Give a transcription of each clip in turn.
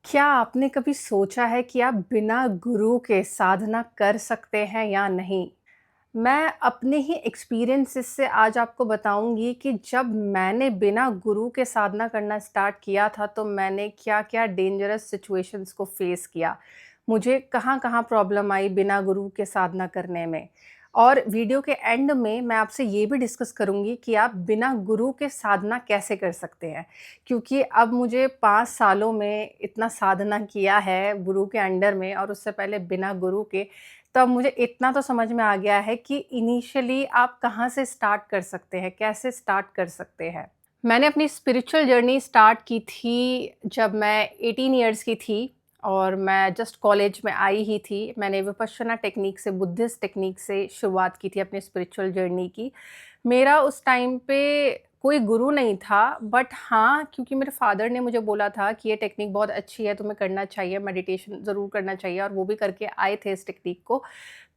क्या आपने कभी सोचा है कि आप बिना गुरु के साधना कर सकते हैं या नहीं? मैं अपने ही एक्सपीरियंसेस से आज आपको बताऊँगी कि जब मैंने बिना गुरु के साधना करना स्टार्ट किया था, तो मैंने क्या-क्या डेंजरस सिचुएशंस को फेस किया। मुझे कहाँ-कहाँ प्रॉब्लम आई बिना गुरु के साधना करने में। और वीडियो के एंड में मैं आपसे ये भी डिस्कस करूँगी कि आप बिना गुरु के साधना कैसे कर सकते हैं। क्योंकि अब मुझे 5 सालों में इतना साधना किया है गुरु के अंडर में और उससे पहले बिना गुरु के, तो अब मुझे इतना तो समझ में आ गया है कि इनिशियली आप कहाँ से स्टार्ट कर सकते हैं, कैसे स्टार्ट कर सकते हैं। मैंने अपनी स्पिरिचुअल जर्नी स्टार्ट की थी जब मैं 18 इयर्स की थी और मैं जस्ट कॉलेज में आई ही थी। मैंने विपश्यना टेक्नीक से, बुद्धिस्ट टेक्नीक से शुरुआत की थी अपनी स्पिरिचुअल जर्नी की। मेरा उस टाइम पे कोई गुरु नहीं था, बट हाँ, क्योंकि मेरे फादर ने मुझे बोला था कि ये टेक्निक बहुत अच्छी है, तुम्हें करना चाहिए, मेडिटेशन ज़रूर करना चाहिए, और वो भी करके आए थे इस टेक्निक को।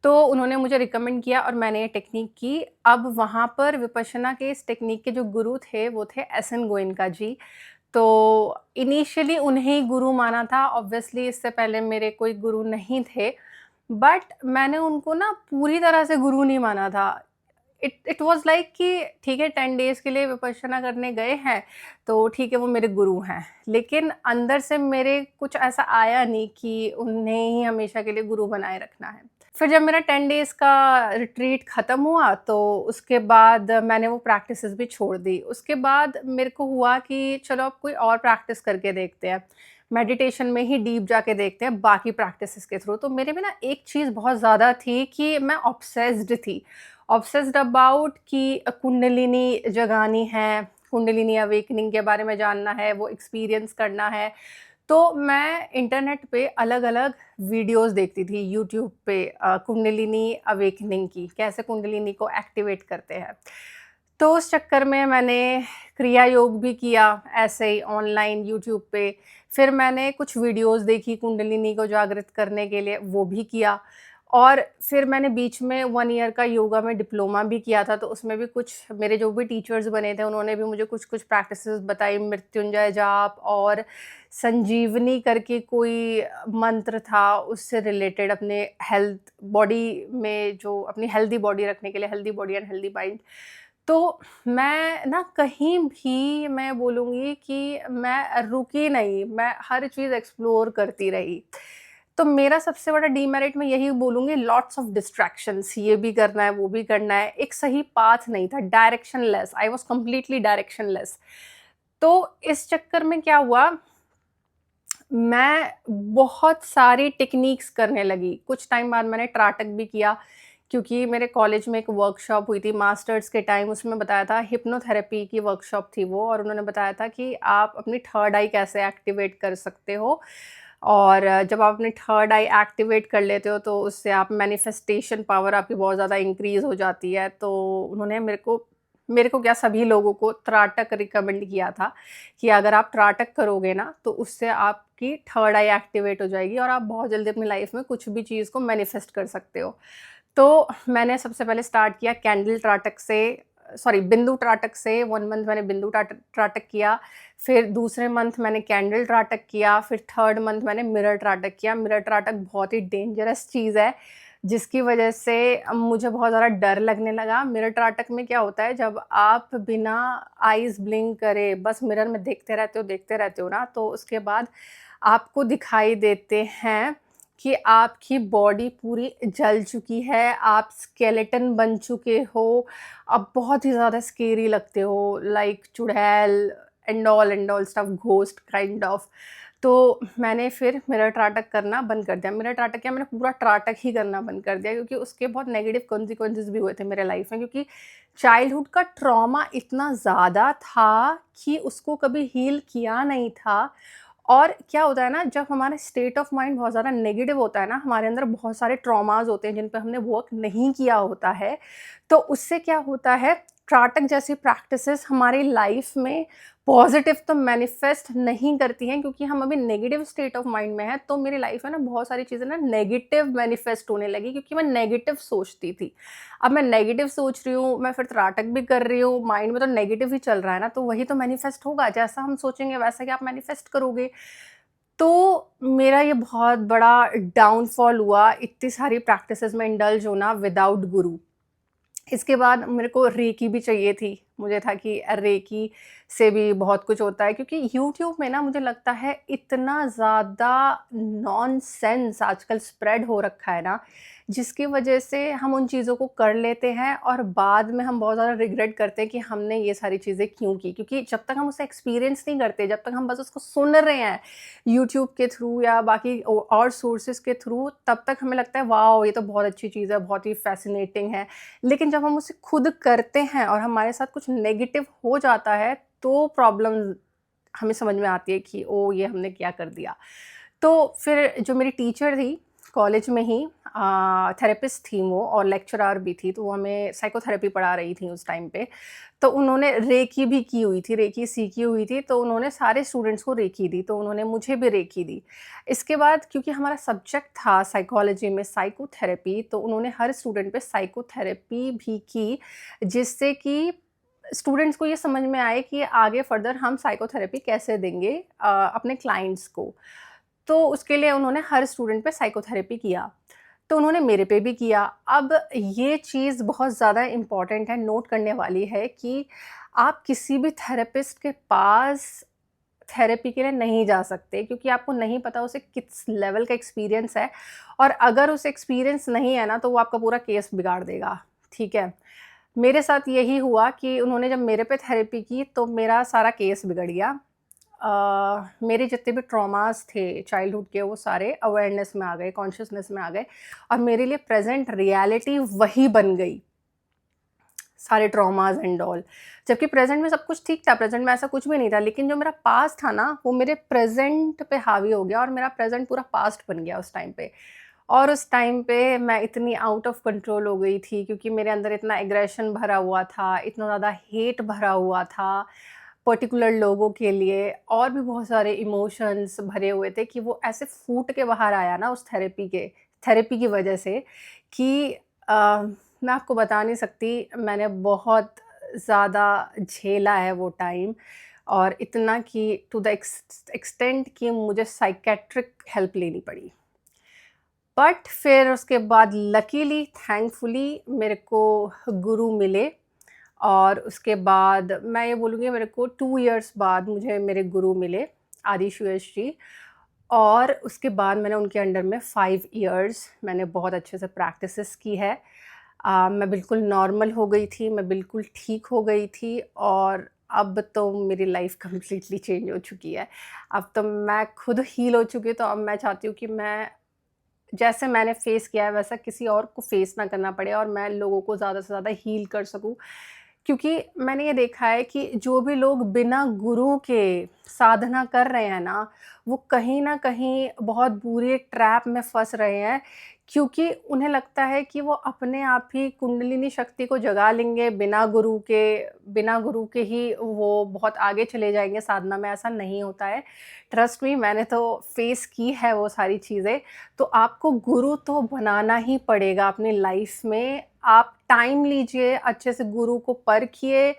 तो उन्होंने मुझे रिकमेंड किया और मैंने ये टेक्निक की। अब वहाँ पर विपश्यना के इस टेक्निक के जो गुरु थे, वो थे एस.एन. गोयनका जी। तो इनिशियली उन्हें ही गुरु माना था, ऑब्वियसली इससे पहले मेरे कोई गुरु नहीं थे। बट मैंने उनको ना पूरी तरह से गुरु नहीं माना था। इट वाज़ लाइक कि ठीक है, 10 डेज़ के लिए विपश्यना करने गए हैं, तो ठीक है वो मेरे गुरु हैं। लेकिन अंदर से मेरे कुछ ऐसा आया नहीं कि उन्हें ही हमेशा के लिए गुरु बनाए रखना है। फिर जब मेरा 10 डेज़ का रिट्रीट ख़त्म हुआ, तो उसके बाद मैंने वो प्रैक्टिसेस भी छोड़ दी। उसके बाद मेरे को हुआ कि चलो अब कोई और प्रैक्टिस करके देखते हैं। मेडिटेशन में ही डीप जाके देखते हैं बाकी प्रैक्टिसेस के थ्रू। तो मेरे में ना एक चीज़ बहुत ज़्यादा थी कि मैं ऑब्सेस्ड थी। ऑब्सेस्ड अबाउट कि कुंडलिनी जगानी है, कुंडलिनी अवेकनिंग के बारे में जानना है, वो एक्सपीरियंस करना है। तो मैं इंटरनेट पे अलग-अलग वीडियोज़ देखती थी यूट्यूब पे कुंडलिनी अवेकनिंग की, कैसे कुंडलिनी को एक्टिवेट करते हैं। तो उस चक्कर में मैंने क्रिया योग भी किया ऐसे ही ऑनलाइन यूट्यूब पे। फिर मैंने कुछ वीडियोज़ देखी कुंडलिनी को जागृत करने के लिए, वो भी किया। और फिर मैंने बीच में 1 ईयर का योगा में डिप्लोमा भी किया था, तो उसमें भी कुछ मेरे जो भी टीचर्स बने थे, उन्होंने भी मुझे कुछ-कुछ प्रैक्टिसेस बताई, मृत्युंजय जाप और संजीवनी करके कोई मंत्र था, उससे रिलेटेड अपने हेल्थ बॉडी में जो अपनी हेल्दी बॉडी रखने के लिए, healthy body and healthy mind. तो मैं ना कहीं भी मैं बोलूँगी कि मैं रुकी नहीं, मैं हर चीज़ एक्सप्लोर करती रही। तो मेरा सबसे बड़ा डीमेरिट मैं यही बोलूँगी, लॉट्स ऑफ डिस्ट्रैक्शंस, ये भी करना है, वो भी करना है, एक सही पाथ नहीं था, directionless, I was completely directionless. तो इस चक्कर में क्या हुआ, मैं बहुत सारी टेक्नीक्स करने लगी। कुछ टाइम बाद मैंने त्राटक भी किया, क्योंकि मेरे कॉलेज में एक वर्कशॉप हुई थी मास्टर्स के टाइम, उसमें बताया था, हिप्नोथेरेपी की वर्कशॉप थी वो, और उन्होंने बताया था कि आप अपनी थर्ड आई कैसे एक्टिवेट कर सकते हो। और जब आप अपनी थर्ड आई एक्टिवेट कर लेते हो, तो उससे आप मैनिफेस्टेशन पावर आपकी बहुत ज़्यादा इंक्रीज़ हो जाती है। तो उन्होंने मेरे को क्या, सभी लोगों को त्राटक रिकमेंड किया था कि अगर आप त्राटक करोगे ना, तो उससे आपकी थर्ड आई एक्टिवेट हो जाएगी और आप बहुत जल्दी अपनी लाइफ में कुछ भी चीज़ को मैनिफेस्ट कर सकते हो। तो मैंने सबसे पहले स्टार्ट किया कैंडल त्राटक से, सॉरी, बिंदु त्राटक से। 1 मंथ मैंने बिंदु त्राटक किया, फिर दूसरे मंथ मैंने कैंडल त्राटक किया, फिर थर्ड मंथ मैंने मिरर त्राटक किया। मिरर त्राटक बहुत ही डेंजरस चीज़ है, जिसकी वजह से मुझे बहुत ज़्यादा डर लगने लगा। मिरर त्राटक में क्या होता है, जब आप बिना आइज़ ब्लिंक करे बस मिरर में देखते रहते हो ना, तो उसके बाद आपको दिखाई देते हैं कि आपकी बॉडी पूरी जल चुकी है, आप स्केलेटन बन चुके हो, आप बहुत ही ज़्यादा स्केरी लगते हो, लाइक चुड़ैल and all stuff, ghost kind of. तो मैंने फिर मिरर त्राटक करना बंद कर दिया। मिरर त्राटक क्या, मैंने पूरा त्राटक ही करना बंद कर दिया, क्योंकि उसके बहुत नेगेटिव कॉन्सिक्वेंसेस भी हुए थे मेरे लाइफ में, क्योंकि चाइल्डहुड का ट्रॉमा इतना ज़्यादा था कि उसको कभी हील किया नहीं था। और क्या होता है ना, जब हमारा स्टेट ऑफ माइंड बहुत ज़्यादा नेगेटिव होता है ना, हमारे अंदर बहुत सारे ट्रॉमास होते हैं जिन पे हमने वर्क नहीं किया होता है, तो उससे क्या होता है, त्राटक जैसी प्रैक्टिसेस हमारी लाइफ में पॉजिटिव तो मैनिफेस्ट नहीं करती हैं, क्योंकि हम अभी नेगेटिव स्टेट ऑफ माइंड में हैं। तो मेरी लाइफ में ना बहुत सारी चीज़ें ना नेगेटिव मैनिफेस्ट होने लगी, क्योंकि मैं नेगेटिव सोचती थी। अब मैं नेगेटिव सोच रही हूँ, मैं फिर त्राटक भी कर रही हूँ, माइंड में तो नेगेटिव ही चल रहा है ना, तो वही तो मैनिफेस्ट होगा, जैसा हम सोचेंगे वैसा ही आप मैनिफेस्ट करोगे। तो मेरा ये बहुत बड़ा डाउनफॉल हुआ, इतनी सारी प्रैक्टिसेज़ में इंडल्ज होना विदाउट गुरु। इसके बाद मेरे को रेकी भी चाहिए थी। मुझे था कि रेकी से भी बहुत कुछ होता है, क्योंकि यूट्यूब में ना मुझे लगता है इतना ज़्यादा नॉनसेंस आजकल स्प्रेड हो रखा है ना, जिसकी वजह से हम उन चीज़ों को कर लेते हैं और बाद में हम बहुत ज़्यादा रिग्रेट करते हैं कि हमने ये सारी चीज़ें क्यों की। क्योंकि जब तक हम उसे एक्सपीरियंस नहीं करते, जब तक हम बस उसको सुन रहे हैं यूट्यूब के थ्रू या बाकी और सोर्सेज़ के थ्रू, तब तक हमें लगता है वाओ! ये तो बहुत अच्छी चीज़ है, बहुत ही फ़ैसिनेटिंग है। लेकिन जब हम उसे खुद करते हैं और हमारे साथ कुछ नेगेटिव हो जाता है, तो प्रॉब्लम हमें समझ में आती है कि ओह! ये हमने क्या कर दिया। तो फिर जो मेरी टीचर थी कॉलेज में ही, थेरेपिस्ट थी वो और लेक्चरर भी थी, तो वो हमें साइकोथेरेपी पढ़ा रही थी उस टाइम पे। तो उन्होंने रेकी भी की हुई थी, रेकी सीखी हुई थी, तो उन्होंने सारे स्टूडेंट्स को रेकी दी, तो उन्होंने मुझे भी रेकी दी। इसके बाद क्योंकि हमारा सब्जेक्ट था साइकोलॉजी में साइकोथेरेपी, तो उन्होंने हर स्टूडेंट पे साइकोथेरेपी भी की, जिससे कि स्टूडेंट्स को ये समझ में आए कि आगे फर्दर हम साइकोथेरेपी कैसे देंगे अपने क्लाइंट्स को। तो उसके लिए उन्होंने हर स्टूडेंट पे साइकोथेरेपी किया। तो उन्होंने मेरे पे भी किया। अब ये चीज़ बहुत ज़्यादा इम्पोर्टेंट है, नोट करने वाली है कि आप किसी भी थेरेपिस्ट के पास थेरेपी के लिए नहीं जा सकते, क्योंकि आपको नहीं पता उसे किस लेवल का एक्सपीरियंस है, और अगर उसे एक्सपीरियंस नहीं है ना, तो वो आपका पूरा केस बिगाड़ देगा, ठीक है? मेरे साथ यही हुआ कि उन्होंने जब मेरे पे थेरेपी की तो मेरा सारा केस बिगड़ गया। मेरे जितने भी ट्रॉमास थे चाइल्डहुड के, वो सारे अवेयरनेस में आ गए, कॉन्शियसनेस में आ गए, और मेरे लिए प्रेज़ेंट रियलिटी वही बन गई, सारे ट्रॉमास एंड ऑल। जबकि प्रेज़ेंट में सब कुछ ठीक था, प्रेज़ेंट में ऐसा कुछ भी नहीं था, लेकिन जो मेरा पास्ट था ना, वो मेरे प्रेज़ेंट पे हावी हो गया और मेरा प्रेज़ेंट पूरा पास्ट बन गया उस टाइम पे। और उस टाइम पे मैं इतनी आउट ऑफ कंट्रोल हो गई थी, क्योंकि मेरे अंदर इतना एग्रेशन भरा हुआ था, इतना ज़्यादा हेट भरा हुआ था पर्टिकुलर लोगों के लिए, और भी बहुत सारे इमोशंस भरे हुए थे कि वो ऐसे फूट के बाहर आया ना उस थेरेपी की वजह से कि मैं आपको बता नहीं सकती, मैंने बहुत ज़्यादा झेला है वो टाइम, और इतना कि टू द एक्सटेंट कि मुझे साइकेट्रिक हेल्प लेनी पड़ी। बट फिर उसके बाद लकीली थैंकफुली मेरे को गुरु मिले, और उसके बाद मैं ये बोलूँगी मेरे को 2 इयर्स बाद मुझे मेरे गुरु मिले, आदि सुयश जी। और उसके बाद मैंने उनके अंडर में 5 इयर्स मैंने बहुत अच्छे से प्रैक्टिसेस की है। मैं बिल्कुल नॉर्मल हो गई थी, मैं बिल्कुल ठीक हो गई थी, और अब तो मेरी लाइफ़ कंप्लीटली चेंज हो चुकी है। अब तो मैं खुद हील हो चुकी हूँ, तो अब मैं चाहती हूँ कि मैं जैसे मैंने फेस किया है वैसा किसी और को फेस ना करना पड़े, और मैं लोगों को ज़्यादा से ज़्यादा हील कर सकूँ। क्योंकि मैंने ये देखा है कि जो भी लोग बिना गुरु के साधना कर रहे हैं ना, वो कहीं न कहीं बहुत बुरे ट्रैप में फँस रहे हैं, क्योंकि उन्हें लगता है कि वो अपने आप ही कुंडलिनी शक्ति को जगा लेंगे बिना गुरु के ही वो बहुत आगे चले जाएँगे साधना में। ऐसा नहीं होता है। ट्रस्ट मी, मैंने तो फेस की है वो सारी चीज़ें। तो आपको गुरु तो बनाना ही पड़ेगा अपनी लाइफ में। आप टाइम लीजिए, अच्छे से गुरु को परखिए।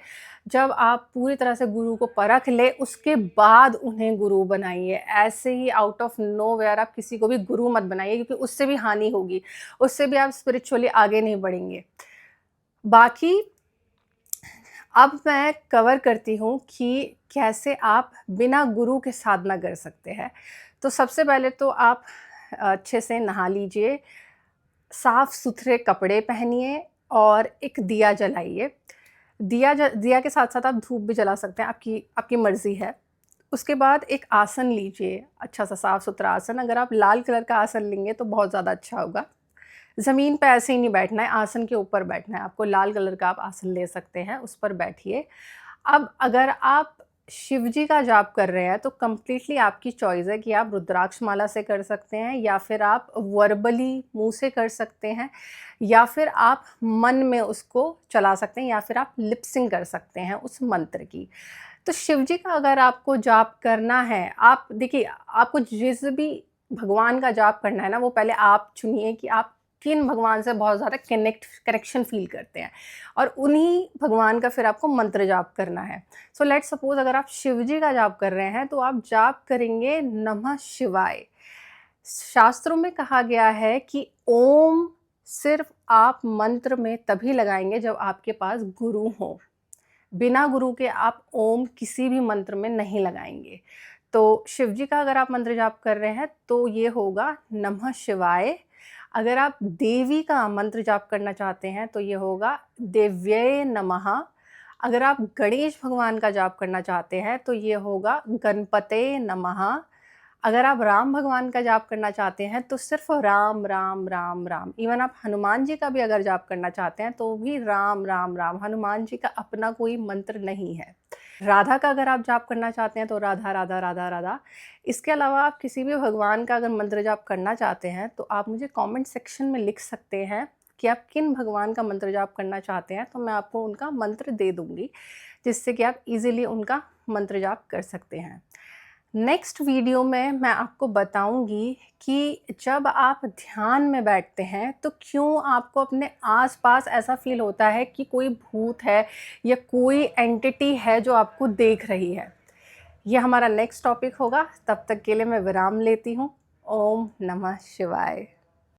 जब आप पूरी तरह से गुरु को परख लें, उसके बाद उन्हें गुरु बनाइए। ऐसे ही आउट ऑफ नोवेयर आप किसी को भी गुरु मत बनाइए, क्योंकि उससे भी हानि होगी। उससे भी आप स्पिरिचुअली आगे नहीं बढ़ेंगे। बाकी अब मैं कवर करती हूँ कि कैसे आप बिना गुरु के साधना कर सकते हैं। तो सबसे पहले तो आप अच्छे से नहा लीजिए, साफ-सुथरे कपड़े पहनिए और एक दिया जलाइए। दिया के साथ-साथ आप धूप भी जला सकते हैं, आपकी आपकी मर्ज़ी है। उसके बाद एक आसन लीजिए, अच्छा-सा साफ-सुथरा आसन। अगर आप लाल कलर का आसन लेंगे तो बहुत ज़्यादा अच्छा होगा। ज़मीन पे ऐसे ही नहीं बैठना है, आसन के ऊपर बैठना है आपको। लाल कलर का आप आसन ले सकते हैं, उस पर बैठिए। अब अगर आप शिव जी का जाप कर रहे हैं, तो कंप्लीटली आपकी चॉइस है कि आप रुद्राक्ष माला से कर सकते हैं, या फिर आप वर्बली मुँह से कर सकते हैं, या फिर आप मन में उसको चला सकते हैं, या फिर आप लिप सिंक कर सकते हैं उस मंत्र की। तो शिव जी का अगर आपको जाप करना है, आप देखिए, आपको जिस भी भगवान का जाप करना है ना, वो पहले आप चुनिए कि आप किन भगवान से बहुत ज़्यादा कनेक्शन फ़ील करते हैं, और उन्हीं भगवान का फिर आपको मंत्र जाप करना है। सो लेट्स सपोज़ अगर आप शिव जी का जाप कर रहे हैं, तो आप जाप करेंगे नमः शिवाय। शास्त्रों में कहा गया है कि ओम सिर्फ़ आप मंत्र में तभी लगाएँगे जब आपके पास गुरु हो। बिना गुरु के आप ओम किसी भी मंत्र में नहीं लगाएँगे। तो शिव जी का अगर आप मंत्र जाप कर रहे हैं तो ये होगा नमः शिवाय। अगर आप देवी का मंत्र जाप करना चाहते हैं तो ये होगा देव्यै नमः। अगर आप गणेश भगवान का जाप करना चाहते हैं तो ये होगा गणपते नमः। अगर आप राम भगवान का जाप करना चाहते हैं तो सिर्फ़ राम, राम, राम, राम। इवन आप हनुमान जी का भी अगर जाप करना चाहते हैं तो भी राम, राम, राम। हनुमान जी का अपना कोई मंत्र नहीं है। राधा का अगर आप जाप करना चाहते हैं तो राधा, राधा, राधा, राधा। इसके अलावा आप किसी भी भगवान का अगर मंत्र जाप करना चाहते हैं तो आप मुझे कमेंट सेक्शन में लिख सकते हैं कि आप किन भगवान का मंत्र जाप करना चाहते हैं, तो मैं आपको उनका मंत्र दे दूँगी, जिससे कि आप ईज़िली उनका मंत्र जाप कर सकते हैं। नेक्स्ट वीडियो में मैं आपको बताऊंगी कि जब आप ध्यान में बैठते हैं तो क्यों आपको अपने आसपास ऐसा फील होता है कि कोई भूत है या कोई एंटिटी है जो आपको देख रही है। ये हमारा नेक्स्ट टॉपिक होगा। तब तक के लिए मैं विराम लेती हूँ। ओम नमः शिवाय।